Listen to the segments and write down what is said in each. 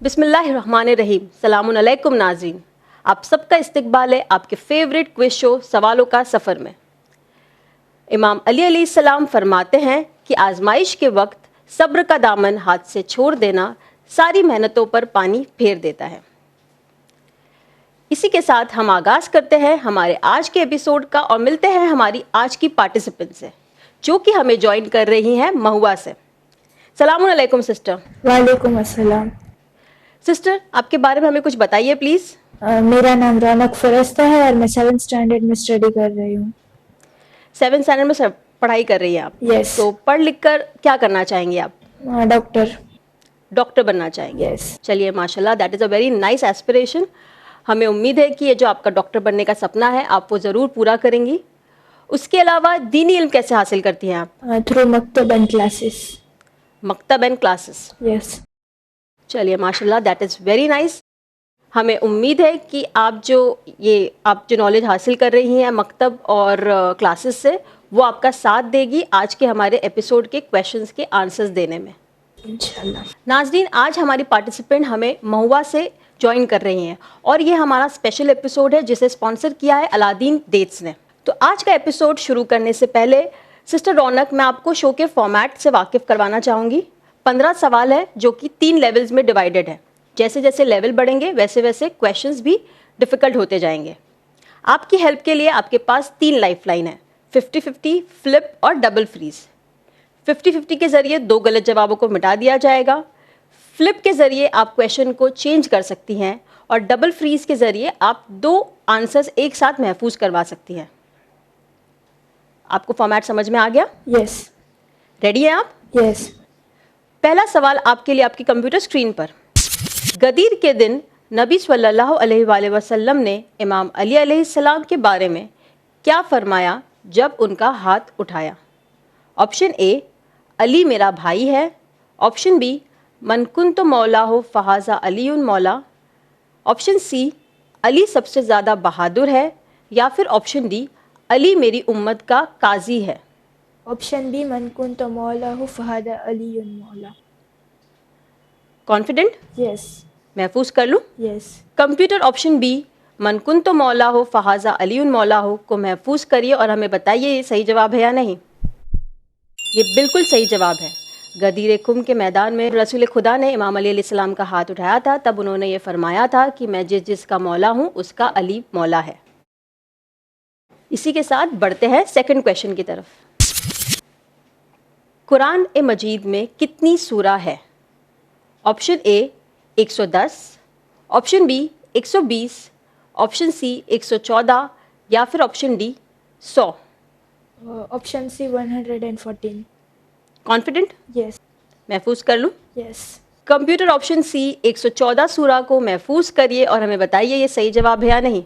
बिस्मिल्लाहिर्रहमानिर्रहीम। सलामुन अलैकुम नाज़रीन, आप सबका इस्तकबाल है आपके फेवरेट क्विज शो सवालों का सफ़र में। इमाम अली अलैहिस्सलाम फरमाते हैं कि आजमाइश के वक्त सब्र का दामन हाथ से छोड़ देना सारी मेहनतों पर पानी फेर देता है। इसी के साथ हम आगाज़ करते हैं हमारे आज के एपिसोड का और मिलते हैं हमारी आज की पार्टिसिपेंट से, जो कि हमें ज्वाइन कर रही हैं महुआ से। सलामुन अलैकुम सिस्टर। वालेकुम अस्सलाम। सिस्टर, आपके बारे में हमें कुछ बताइए प्लीज़। मेरा नाम रौनक फरस्ता है और मैं 7th स्टैंडर्ड में स्टडी कर रही हूँ। 7th स्टैंडर्ड में पढ़ाई कर रही हैं आप? यस। तो पढ़ लिख कर क्या करना चाहेंगे आप? डॉक्टर। डॉक्टर बनना चाहेंगे? यस। चलिए माशाल्लाह, that is a very nice aspiration. हमें उम्मीद है कि ये जो आपका डॉक्टर बनने का सपना है आप वो ज़रूर पूरा करेंगी। उसके अलावा दीनी इल्म कैसे हासिल करती हैं आप? थ्रू मकतब एंड क्लासेस। मकतब एंड क्लासेस। यस। चलिए माशाल्लाह, दैट इज़ वेरी नाइस। हमें उम्मीद है कि आप जो नॉलेज हासिल कर रही हैं मकतब और क्लासेस से, वो आपका साथ देगी आज के हमारे एपिसोड के क्वेश्चंस के आंसर्स देने में इंशाल्लाह। नाज़रीन, आज हमारी पार्टिसिपेंट हमें महुआ से ज्वाइन कर रही हैं और ये हमारा स्पेशल एपिसोड है जिसे स्पॉन्सर किया है अलादीन डेट्स ने। तो आज का एपिसोड शुरू करने से पहले सिस्टर रौनक, मैं आपको शो के फॉर्मेट से वाकिफ़ करवाना चाहूँगी। 15 सवाल है जो कि 3 लेवल्स में डिवाइडेड है। जैसे जैसे लेवल बढ़ेंगे वैसे वैसे क्वेश्चंस भी डिफ़िकल्ट होते जाएंगे। आपकी हेल्प के लिए आपके पास 3 लाइफलाइन है, 50-50, फ्लिप और डबल फ्रीज़। 50-50 के ज़रिए 2 गलत जवाबों को मिटा दिया जाएगा। फ्लिप के ज़रिए आप क्वेश्चन को चेंज कर सकती हैं और डबल फ्रीज़ के ज़रिए आप 2 आंसर्स एक साथ महफूज करवा सकती हैं। आपको फॉर्मेट समझ में आ गया? यस। रेडी हैं आप? यस। पहला सवाल आपके लिए आपकी कंप्यूटर स्क्रीन पर। गदीर के दिन नबी सल्लल्लाहु अलैहि वसल्लम ने इमाम अली अलैहिस्सलाम के बारे में क्या फरमाया जब उनका हाथ उठाया? ऑप्शन ए, अली मेरा भाई है। ऑप्शन बी, मन कुन्तु मौला हो फ़हाज़ा अलीउन मौला। ऑप्शन सी, अली सबसे ज़्यादा बहादुर है। या फिर ऑप्शन डी, अली मेरी उम्मत का काजी है। ऑप्शन बी, मन कुन्तु मौलाहु फ़हाज़ा अलीयुन मौला। कॉन्फिडेंट? यस। महफूज कर लूँ? यस। कंप्यूटर ऑप्शन बी, मन कुन्तु मौला हो फ़हाज़ा अलीउन मौला हो को महफूज करिए और हमें बताइए ये सही जवाब है या नहीं। ये बिल्कुल सही जवाब है। गदीर खुम के मैदान में रसूल खुदा ने इमाम अली अलैहिस्सलाम का हाथ उठाया था, तब उन्होंने ये फरमाया था कि मैं जिसका मौला हूँ उसका अली मौला है। इसी के साथ बढ़ते हैं सेकंड क्वेश्चन की तरफ। कुरान ए मजीद में कितनी सूरा है? Option A 110, option B 120, option C 114 या फिर option D 100। Option C 114। Confident? Yes. महफूज कर लूँ? यस। कंप्यूटर ऑप्शन सी 114 सूरा को महफूज करिए और हमें बताइए ये सही जवाब है या नहीं।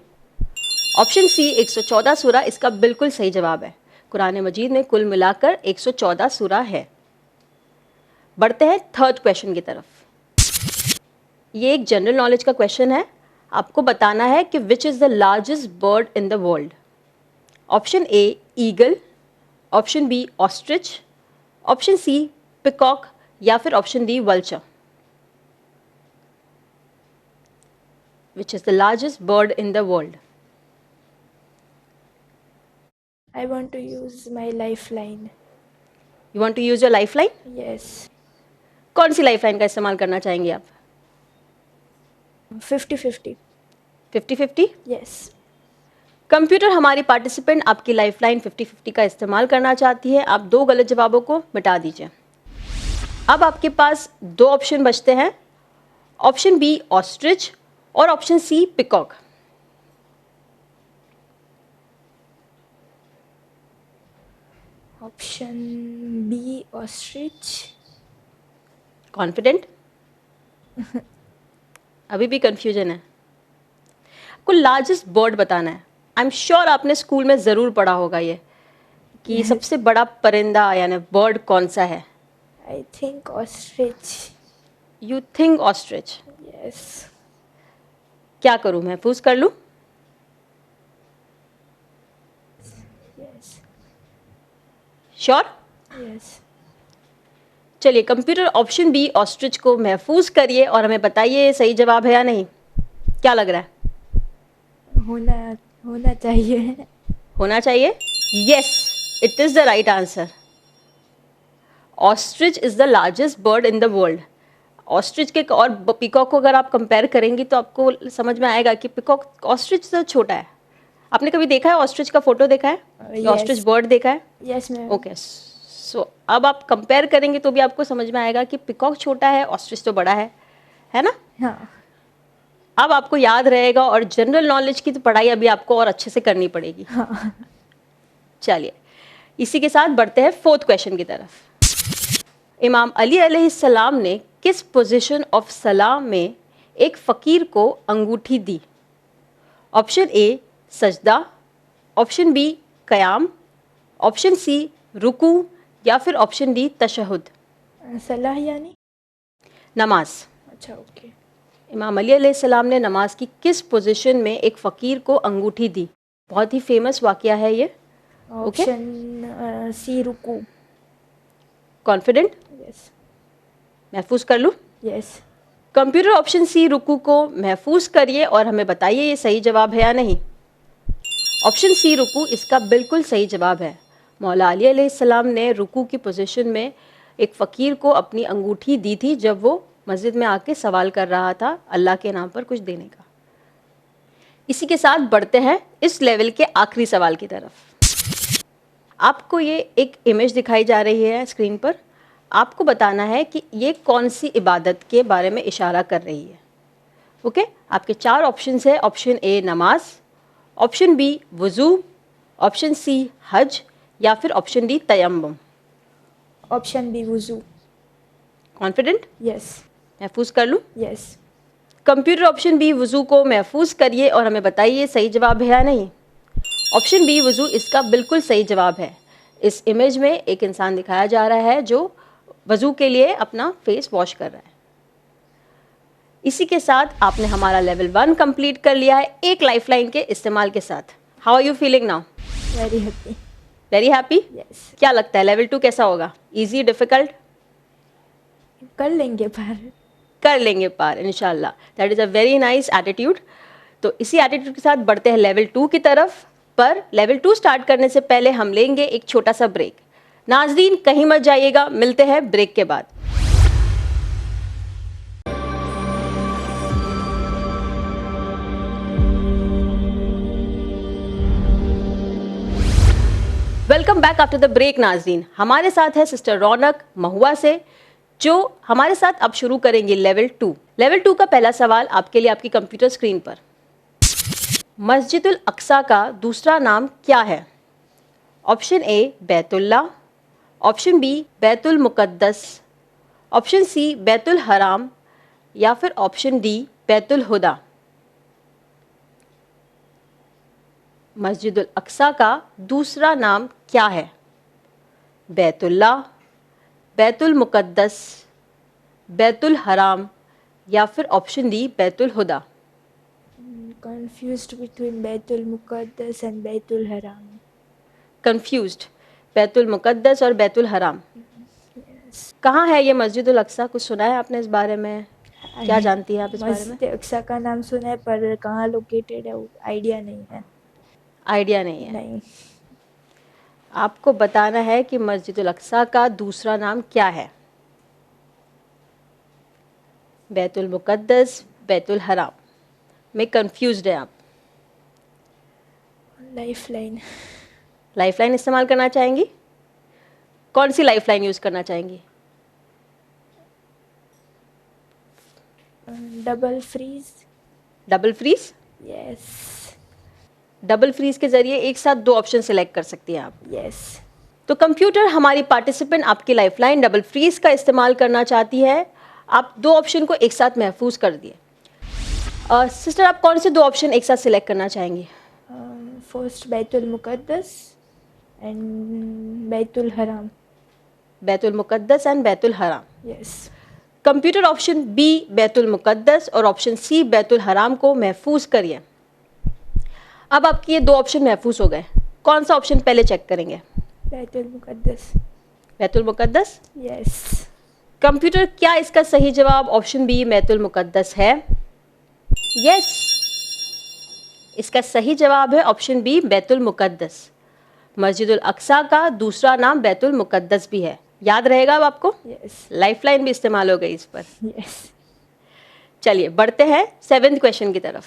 ऑप्शन सी 114 सूरा इसका बिल्कुल सही जवाब है। कुरान मजीद में कुल मिलाकर 114 सूरा है। बढ़ते हैं थर्ड क्वेश्चन की तरफ। ये एक जनरल नॉलेज का क्वेश्चन है। आपको बताना है कि which is the largest bird in the world. Option A eagle, option B ostrich, option C peacock या फिर option D vulture. Which is the largest bird in the world? I want to use my lifeline. You want to use your lifeline? Yes. कौन सी lifeline का इस्तेमाल करना चाहेंगे आप? 50-50. 50-50? Yes. Computer हमारी participant आपकी लाइफलाइन 50-50 का इस्तेमाल करना चाहती है। आप 2 गलत जवाबों को मिटा दीजिए। अब आपके पास 2 ऑप्शन बचते हैं, ऑप्शन बी ऑस्ट्रिच और option C peacock. Option B ostrich. Confident? अभी भी कंफ्यूजन है? आपको लार्जेस्ट बर्ड बताना है। आई एम श्योर आपने स्कूल में ज़रूर पढ़ा होगा ये कि सबसे बड़ा परिंदा यानी बर्ड कौन सा है। I think ostrich. You think ostrich? Yes. क्या करूँ, महफूज कर लूँ? यस। श्योर? यस। चलिए, कंप्यूटर ऑप्शन बी ऑस्ट्रिच को महफूज करिए और हमें बताइए सही जवाब है या नहीं। क्या लग रहा है? होना चाहिए। होना चाहिए। Yes, it is the right answer. Ostrich is the largest bird in the world. Ostrich के और पीकॉक को अगर आप कंपेयर करेंगी तो आपको समझ में आएगा कि पीकॉक ऑस्ट्रिच से छोटा है। आपने कभी देखा है ऑस्ट्रिच का फोटो देखा है? Yes. ऑस्ट्रिच बर्ड देखा है? Yes ma'am. ओके, सो अब आप कंपेयर करेंगे तो भी आपको समझ में आएगा कि पीकॉक छोटा है, ऑस्ट्रिच तो बड़ा है ना? हाँ। अब आपको याद रहेगा और जनरल नॉलेज की तो पढ़ाई अभी आपको और अच्छे से करनी पड़ेगी। हाँ। चलिए, इसी के साथ बढ़ते हैं फोर्थ क्वेश्चन की तरफ। इमाम अली अलैहिस्सलाम ने किस पोजीशन ऑफ सलाम में एक फ़कीर को अंगूठी दी? ऑप्शन ए सजदा, ऑप्शन बी क़याम, ऑप्शन सी रुकू या फिर ऑप्शन डी तशहुद। सलाह यानी नमाज। अच्छा, ओके। इमाम अली अलैहिस्सलाम ने नमाज की किस पोजीशन में एक फ़कीर को अंगूठी दी? बहुत ही फेमस वाक़या है ये। ऑप्शन सी रुकू। कॉन्फिडेंट? यस। महफूज कर लूँ? यस। कंप्यूटर ऑप्शन सी रुकू को महफूज करिए और हमें बताइए ये सही जवाब है या नहीं। ऑप्शन सी रुकू इसका बिल्कुल सही जवाब है। मौला अली अलैहिस्सलाम ने रुकू की पोजीशन में एक फ़कीर को अपनी अंगूठी दी थी जब वो मस्जिद में आके सवाल कर रहा था अल्लाह के नाम पर कुछ देने का। इसी के साथ बढ़ते हैं इस लेवल के आखिरी सवाल की तरफ। आपको ये एक इमेज दिखाई जा रही है स्क्रीन पर। आपको बताना है कि ये कौन सी इबादत के बारे में इशारा कर रही है। ओके, आपके 4 ऑप्शंस है। ऑप्शन ए नमाज, ऑप्शन बी वज़ू, ऑप्शन सी हज या फिर option D तयम्मुम। Option B वुजू। Confident? Yes. महफूज कर लूँ? यस। कंप्यूटर ऑप्शन बी वज़ू को महफूज करिए और हमें बताइए सही जवाब है या नहीं। ऑप्शन बी वज़ू इसका बिल्कुल सही जवाब है। इस इमेज में एक इंसान दिखाया जा रहा है जो वज़ू के लिए अपना फेस वॉश कर रहा है। इसी के साथ आपने हमारा लेवल 1 कंप्लीट कर लिया है एक लाइफलाइन के इस्तेमाल के साथ। How are you feeling now? Very happy. Very happy? Yes. क्या लगता है लेवल 2 कैसा होगा? Easy, difficult? कर लेंगे पार। कर लेंगे पार इंशाल्लाह। That is a very nice attitude. तो इसी एटीट्यूड के साथ बढ़ते हैं लेवल 2 की तरफ। पर लेवल 2 स्टार्ट करने से पहले हम लेंगे एक छोटा सा ब्रेक। नाज़रीन कहीं मत जाइएगा, मिलते हैं ब्रेक के बाद। Welcome back after the break नाज़रीन। हमारे साथ है सिस्टर रौनक महुआ से, जो हमारे साथ अब शुरू करेंगे लेवल 2। लेवल 2 का पहला सवाल आपके लिए आपकी कंप्यूटर स्क्रीन पर। मस्जिदुल अक्सा का दूसरा नाम क्या है? Option A Baitullah, option B Baitul Muqaddas, option C Baitul Haram या फिर option D Baitul Huda. Masjidul Aqsa का दूसरा नाम क्या है? बैतुल्ला, बैतुल मुक़द्दस, बैतुल हराम या फिर option D Baitul Huda. Confused between Baitul Muqaddas and Baitul Haram. Confused, Betul Muqaddas और बैतुल हराम। कहाँ है ये मस्जिदुल अक्सा? कुछ सुना है आपने इस बारे में? क्या जानती हैं आप इस बारे में? मस्जिद अक्सा का नाम सुना है पर कहाँ लोकेटेड है वो आइडिया नहीं है। आइडिया नहीं है? नहीं। आपको बताना है कि मस्जिदुल अक्सा का दूसरा नाम क्या है। बैतुल मुक़द्दस, बैतुल हराम में कंफ्यूज्ड है आप। लाइफलाइन। लाइफलाइन इस्तेमाल करना चाहेंगी? कौन सी लाइफलाइन यूज़ करना चाहेंगी? Double freeze. Double freeze? Yes. Double freeze के ज़रिए एक साथ 2 ऑप्शन सेलेक्ट कर सकती हैं आप। यस। तो कंप्यूटर हमारी पार्टिसिपेंट आपकी लाइफलाइन डबल फ्रीज का इस्तेमाल करना चाहती है। आप 2 ऑप्शन को एक साथ महफूज कर दिए। सिस्टर आप कौन से 2 ऑप्शन एक साथ सिलेक्ट करना चाहेंगी? First Baitul Muqaddas and Baitul Haram. Baitul Muqaddas and Baitul Haram. Yes. Computer option B Baitul Muqaddas और ऑप्शन सी बैतुल हराम को महफूज करिए। अब आपके ये 2 ऑप्शन महफूज हो गए। कौन सा ऑप्शन पहले चेक करेंगे? बैतुल मुक़द्दस। बैतुल मुक़द्दस? यस। कंप्यूटर, क्या इसका सही जवाब ऑप्शन बी बैतुल मुकद्दस है? यस, इसका सही जवाब है ऑप्शन बी बैतुल मुकद्दस। मस्जिदुल अक्सा का दूसरा नाम बैतुल मुकद्दस भी है, याद रहेगा अब आपको। यस। लाइफलाइन भी इस्तेमाल हो गई इस पर। यस। चलिए बढ़ते हैं 7th क्वेश्चन की तरफ।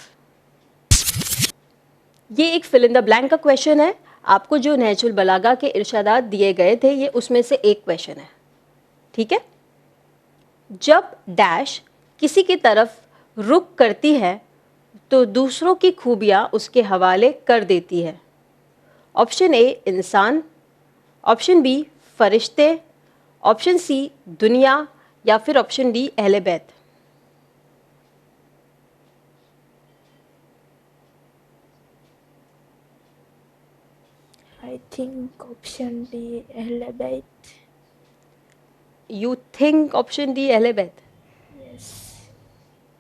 ये एक फिल इन द ब्लैंक का क्वेश्चन है। आपको जो नहजुल बलागा के इरशादात दिए गए थे, ये उसमें से एक क्वेश्चन है, ठीक है। जब डैश किसी की तरफ रुख करती है तो दूसरों की खूबियाँ उसके हवाले कर देती है। ऑप्शन ए इंसान, ऑप्शन बी फरिश्ते, ऑप्शन सी दुनिया, या फिर ऑप्शन डी अहले बैत। आई थिंक ऑप्शन डी अहले बैत। यू थिंक ऑप्शन डी अहले बैत? यस।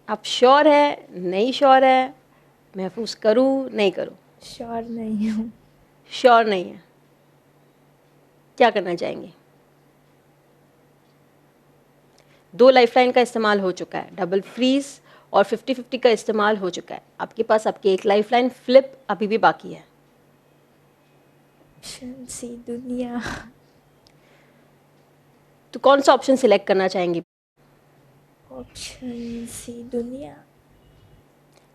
आप श्योर है, नहीं श्योर है? महफूज करूँ, नहीं करूँ? श्योर नहीं हूँ। श्योर नहीं है, क्या करना चाहेंगे? 2 लाइफलाइन का इस्तेमाल हो चुका है, डबल फ्रीज और 50-50 का इस्तेमाल हो चुका है। आपके पास आपकी एक लाइफलाइन फ्लिप अभी भी बाकी है। ऑप्शन सी दुनिया। तो कौन सा ऑप्शन सिलेक्ट करना चाहेंगी? ऑप्शन सी दुनिया।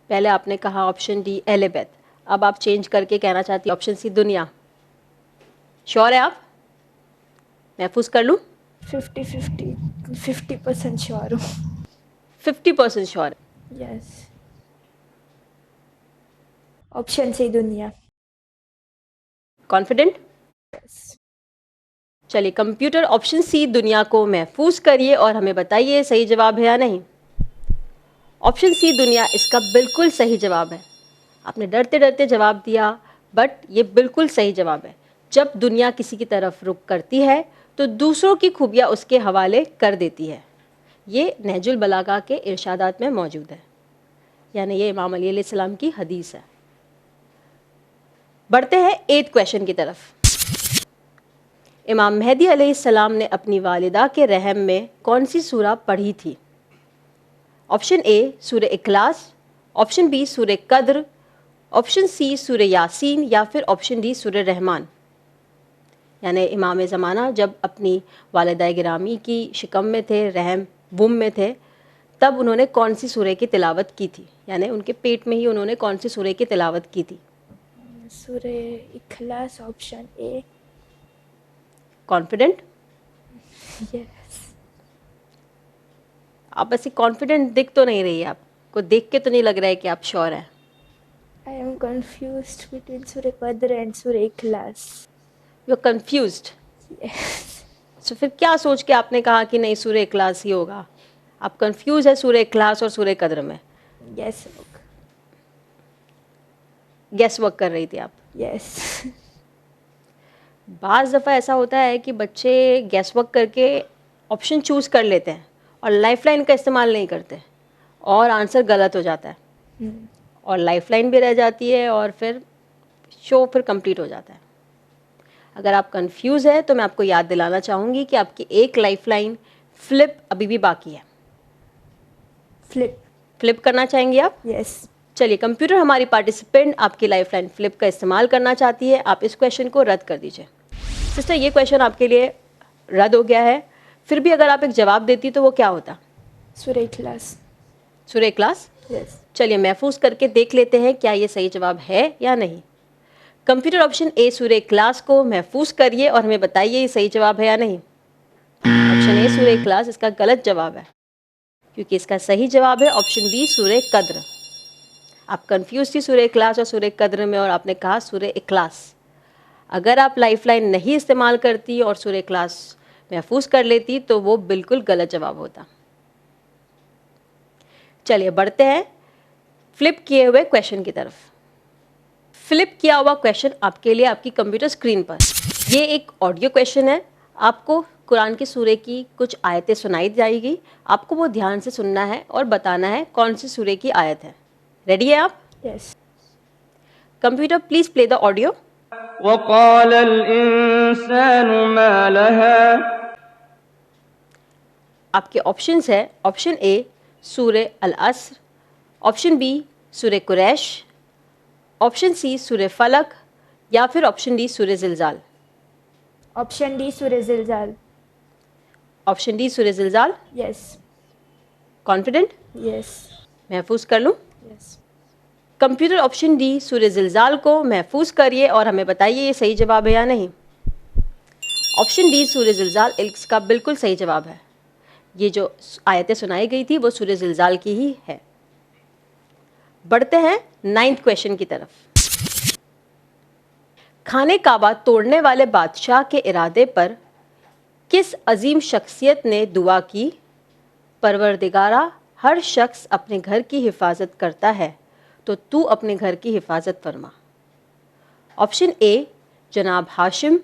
पहले आपने कहा ऑप्शन डी अहले बैत, अब आप चेंज करके कहना चाहती ऑप्शन सी दुनिया। श्योर है आप? महफूज कर लूँ? 50% श्योर हूँ। 50% श्योर है? यस। ऑप्शन सी दुनिया। कॉन्फिडेंट? यस। चलिए कंप्यूटर ऑप्शन सी दुनिया को महफूज करिए और हमें बताइए सही जवाब है या नहीं। ऑप्शन सी दुनिया इसका बिल्कुल सही जवाब है। आपने डरते डरते जवाब दिया, बट ये बिल्कुल सही जवाब है। जब दुनिया किसी की तरफ रुख करती है तो दूसरों की खूबियाँ उसके हवाले कर देती है। ये नहजुल बलागा के इरशादात में मौजूद है, यानी ये इमाम अली अलैहिस्सलाम की हदीस है। बढ़ते हैं 8th क्वेश्चन की तरफ। इमाम मेहदी अलैहिस्सलाम ने अपनी वालिदा के रहम में कौन सी सूरा पढ़ी थी? ऑप्शन ए सूरह इखलास, ऑप्शन बी सूरह कद्र, ऑप्शन सी सूरह यासीन, या फिर ऑप्शन डी सूरह रहमान। यानी इमाम ज़माना जब अपनी वालिदा गिरामी की शिकम में थे, रहम वुम में थे, तब उन्होंने कौन सी सूरह की तिलावत की थी? यानी उनके पेट में ही उन्होंने कौन सी सूरह की तिलावत की थी? सूरह इखलास, ऑप्शन ए। कॉन्फिडेंट? यस। आप ऐसी कॉन्फिडेंट दिख तो नहीं रही है, आपको देख के तो नहीं लग रहा है कि आप श्योर हैं। आई एम कंफ्यूज्ड बिटवीन सूरह Qadr and Surah Ikhlas. You are confused? Yes. तो फिर क्या सोच के आपने कहा कि नहीं सूरह इखलास ही होगा? आप कंफ्यूज है सूरह इखलास और सूरह कद्र में? यस। गेस वर्क कर रही थी आप? यस। बाज़ दफ़ा ऐसा होता है कि बच्चे गेस वर्क करके ऑप्शन चूज़ कर लेते हैं और लाइफलाइन का इस्तेमाल नहीं करते और आंसर गलत हो जाता है और लाइफलाइन भी रह जाती है और फिर शो फिर कंप्लीट हो जाता है। अगर आप कंफ्यूज है तो मैं आपको याद दिलाना चाहूँगी कि आपकी एक लाइफलाइन फ्लिप अभी भी बाकी है। फ्लिप करना चाहेंगी आप? यस। चलिए कंप्यूटर हमारी पार्टिसिपेंट आपकी लाइफलाइन फ्लिप का इस्तेमाल करना चाहती है, आप इस क्वेश्चन को रद्द कर दीजिए। सिस्टर ये क्वेश्चन आपके लिए रद्द हो गया है, फिर भी अगर आप एक जवाब देती तो वो क्या होता? सूरह इखलास। सूरह इखलास? यस। चलिए महफूज करके देख लेते हैं क्या ये सही जवाब है या नहीं। कंप्यूटर ऑप्शन ए सूरह इखलास को महफूज करिए और हमें बताइए ये सही जवाब है या नहीं। ऑप्शन ए सूरह इखलास इसका गलत जवाब है, क्योंकि इसका सही जवाब है ऑप्शन बी सूरह कद्र। आप कंफ्यूज थी सूरह इखलास और सूरह कद्र में और आपने कहा सूरह इखलास। अगर आप लाइफलाइन नहीं इस्तेमाल करती और सूरह इखलास महफूज कर लेती तो वो बिल्कुल गलत जवाब होता। चलिए बढ़ते हैं फ्लिप किए हुए क्वेश्चन की तरफ। फ्लिप किया हुआ क्वेश्चन आपके लिए आपकी कंप्यूटर स्क्रीन पर। ये एक ऑडियो क्वेश्चन है। आपको कुरान की सूरे की कुछ आयतें सुनाई जाएगी, आपको वो ध्यान से सुनना है और बताना है कौन सी सूरे की आयत है। रेडी है आप? Yes. Computer please play the audio. वक़ालल इंसानु मा लहा। आपके ऑप्शंस है option A Surah al Asr, option B Surah Quraish, option C Surah Falaq या फिर option D Surah Zilzal. Option D Surah Zilzal. Option D Surah Zilzal. Yes. Confident? Yes. महफूज कर लूँ? Yes. Computer option D Surah Zilzal को महफूज करिए और हमें बताइए ये सही जवाब है या नहीं। ऑप्शन डी सूर्य जिलजाल इसका बिल्कुल सही जवाब है। ये जो आयतें सुनाई गई थी वो सूर्य जिलजाल की ही है। बढ़ते हैं 9th क्वेश्चन की तरफ। खाने काबा तोड़ने वाले बादशाह के इरादे पर किस अजीम शख्सियत ने दुआ की? परवरदिगारा, हर शख्स अपने घर की हिफाजत करता है तो तू अपने घर की हिफाजत फरमा। ऑप्शन ए जनाब हाशिम,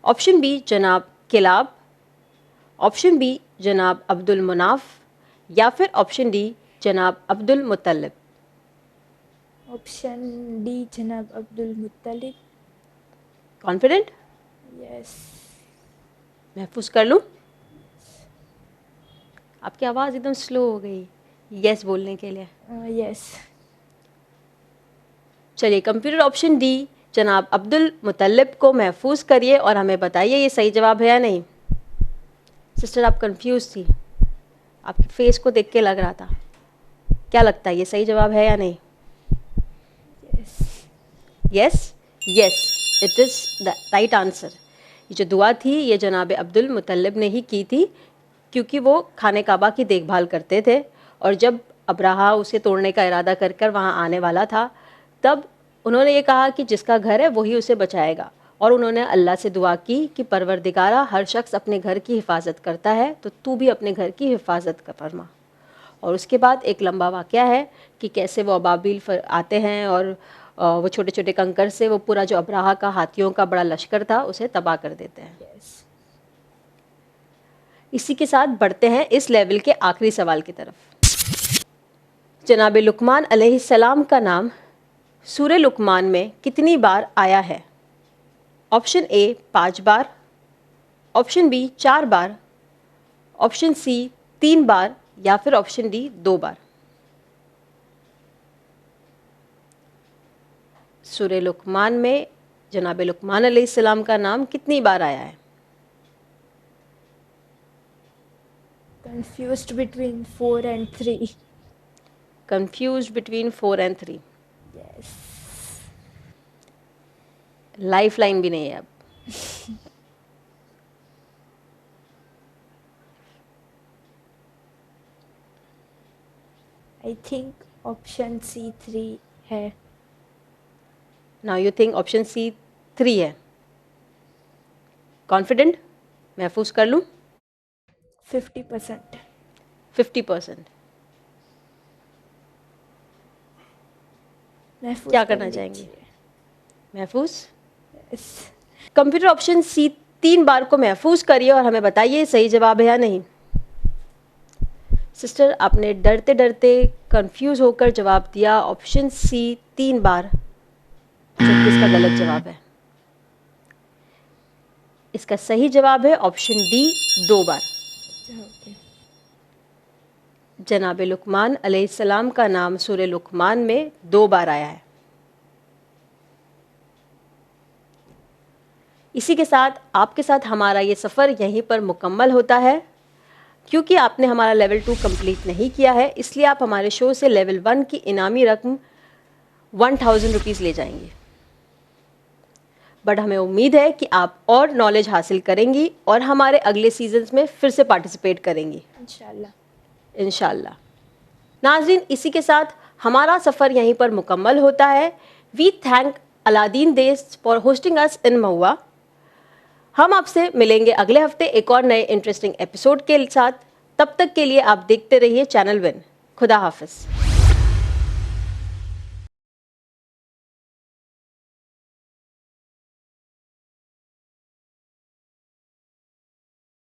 ऑप्शन बी जनाब किलाब, ऑप्शन बी जनाब अब्दुल मुनाफ या फिर ऑप्शन डी जनाब अब्दुल मुत्तलिब। ऑप्शन डी जनाब अब्दुल मुत्तलिब। कॉन्फिडेंट? यस। महफूज कर लूँ? आपकी आवाज़ एकदम स्लो हो गई यस बोलने के लिए। यस। चलिए कंप्यूटर ऑप्शन डी जनाब अब्दुल मुत्तलिब को महफूज करिए और हमें बताइए ये सही जवाब है या नहीं। सिस्टर आप कंफ्यूज थी, आपके फेस को देख के लग रहा था। क्या लगता है ये सही जवाब है या नहीं? Yes yes it is the right answer. ये जो दुआ थी ये जनाब अब्दुल मुत्तलिब ने ही की थी क्योंकि वो खाने काबा की देखभाल करते थे और जब अब्राहा उसे तोड़ने का इरादा कर कर वहाँ आने वाला था तब उन्होंने ये कहा कि जिसका घर है वही उसे बचाएगा और उन्होंने अल्लाह से दुआ की कि परवरदिगारा, हर शख्स अपने घर की हिफाजत करता है तो तू भी अपने घर की हिफाजत कर फरमा। और उसके बाद एक लंबा वाक़या है कि कैसे वो अबाबिल आते हैं और वो छोटे छोटे कंकर से वो पूरा जो अब्राहा का हाथियों का बड़ा लश्कर था उसे तबाह कर देते हैं। यस। इसी के साथ बढ़ते हैं इस लेवल के आखिरी सवाल की तरफ। जनाब लुकमान अलैहिस्सलाम का नाम सूरह लुकमान में कितनी बार आया है? ऑप्शन ए 5 बार, ऑप्शन बी 4 बार, ऑप्शन सी 3 बार या फिर ऑप्शन डी 2 बार। सूरह लुकमान में जनाब लुकमान अलैहिस्सलाम का नाम कितनी बार आया है? Confused between 4 and 3. Confuse between 4 and 3। Yes. Life line भी नहीं है अब। I think option C 3 है। Now you think option C 3 है। कॉन्फिडेंट? महफूज कर लूँ? 50%। 50%। महफूज क्या कर करना चाहेंगे? लीजिए। महफूज? Yes. कंप्यूटर ऑप्शन सी 3 बार को महफूज करिए और हमें बताइए सही जवाब है या नहीं। सिस्टर आपने डरते डरते कंफ्यूज होकर जवाब दिया ऑप्शन सी 3 बार, जबकि इसका गलत जवाब है। इसका सही जवाब है ऑप्शन डी 2 बार। Okay. जनाब लुकमान अलैहिस्सलाम का नाम सूरह लुकमान में 2 बार आया है। इसी के साथ आपके साथ हमारा ये सफ़र यहीं पर मुकम्मल होता है। क्योंकि आपने हमारा लेवल 2 कंप्लीट नहीं किया है इसलिए आप हमारे शो से लेवल 1 की इनामी रकम 1000 रुपीज़ ले जाएंगे। बट हमें उम्मीद है कि आप और नॉलेज हासिल करेंगी और हमारे अगले सीजन्स में फिर से पार्टिसिपेट करेंगी इंशाल्लाह। इंशाल्लाह। नाज़रीन इसी के साथ हमारा सफ़र यहीं पर मुकम्मल होता है। वी थैंक अलादीन देस फॉर होस्टिंग अस इन महुआ। हम आपसे मिलेंगे अगले हफ्ते एक और नए इंटरेस्टिंग एपिसोड के साथ। तब तक के लिए आप देखते रहिए चैनल विन। खुदा हाफिज़।